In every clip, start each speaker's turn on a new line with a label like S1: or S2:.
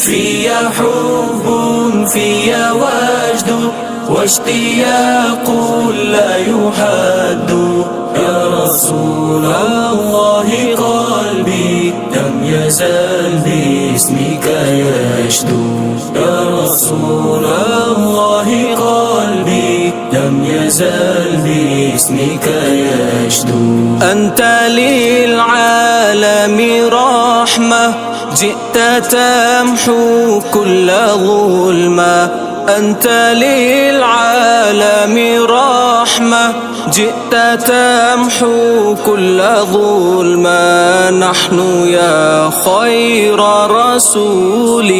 S1: في حب في وجد واشتياق لا يحد. يا رسول الله قلبي لم يزل باسمك يشدو. يا رسول الله قلبي لم يزل باسمك يشدو. أنت للعالم رحمة جئت تمحو كل ظلمة. أنت للعالم رحمة جئت تمحو كل ظلمة. نحن يا خير رسول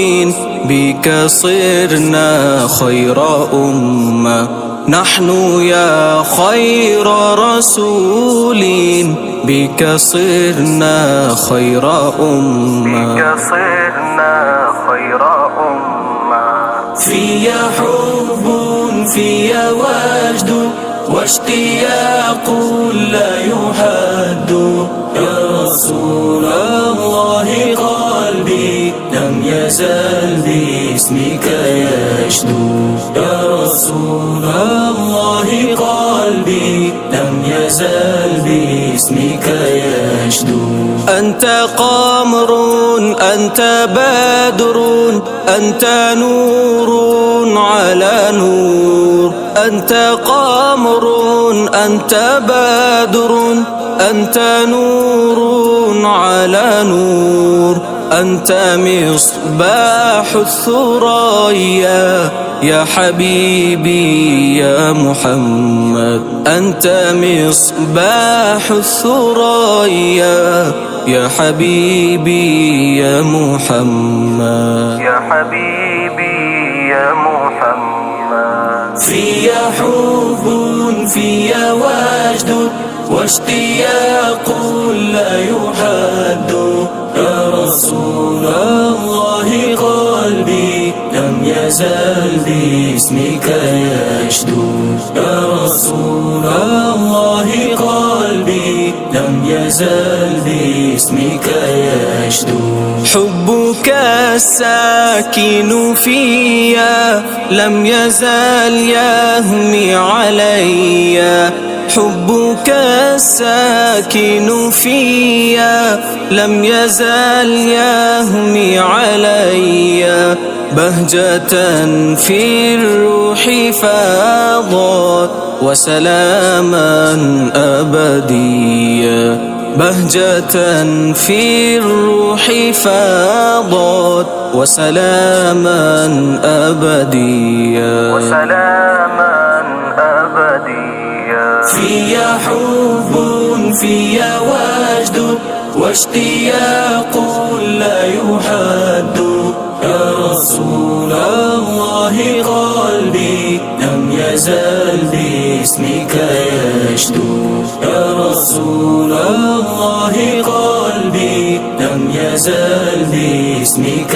S1: بك صرنا خير أمة. نحن يا خير رسول بك صرنا خير أمة. بك صرنا خير أمة. في حب في وجد واشتياق لا يحد. يا رسول الله قلبي لم يزل باسمك يشدو. يا رسول الله قلبي لم يزل باسمك يشدو. أنت قمر أنت بدر أنت نور على نور. أنت قمر أنت بدر أنت نور على نور. أنت مصباح الثريا يا حبيبي يا محمد. أنت مصباح الثريا يا حبيبي يا محمد. يا حبيبي يا محمد. في حب في وجد واشتياق لا يحد. يا رسول الله قلبي لم يزل باسمك يشدو. يا رسول الله قلبي لم يزل باسمك يشدو. حبك الساكن فيا لم يزل يهمي عليا. حبك الساكن فيا لم يزل يهمي عليا. بهجة في الروح فاضت وسلاما أبديا. بهجة في الروح فاضت وسلاما أبديا. وسلاما أبديا. في حب في وجد واشتياق لا يحد. يا رسول الله قلبي لم يزل باسمك يشدو. يا رسول الله قلبي لم يزل باسمك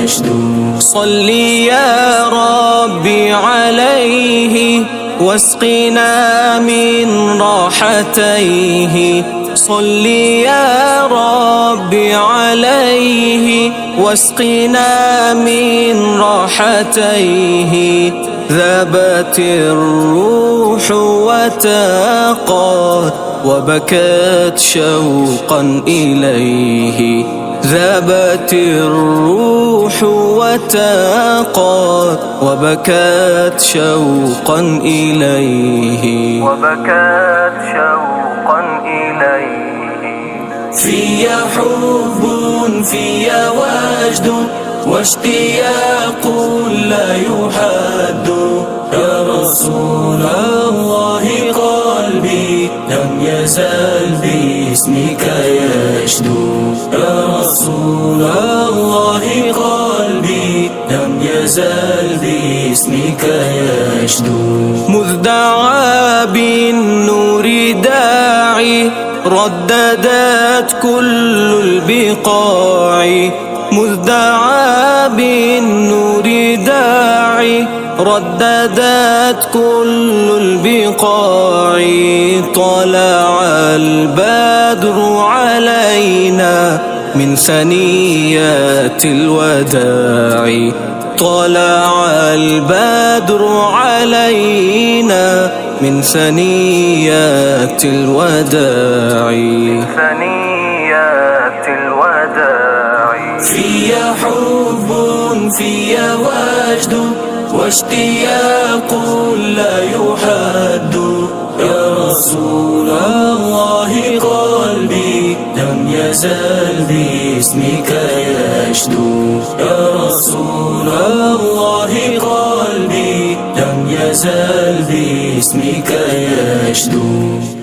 S1: يشدو. صل يا ربي عليه واسقنا من راحتيه. صل يا ربي عليه واسقنا من راحتيه. ذابت الروح وتاقت وبكت شوقا إليه. ذابت الروح وتاقت وبكت شوقا إليه. وبكت شوقا إليه. في حب في وجد واشتياق لا يحد. يا رسول الله قلبي لم يزل باسمك يشدو. يا رسول الله قلبي لم يزل باسمك يشدو. مذ دعا بالنور داعي رددت كل البقاع. مذ دعا بالنور داعي رددت كل البقاع. طلع البدر علينا من ثنيات الوداع طلع البدر علينا من ثنيات الوداع في حب في وجد واشتياق لا يحد يا رسول الله قلبي لم يزل باسمك يشدو يا رسول الله قلبي لم يزل باسمك يشدو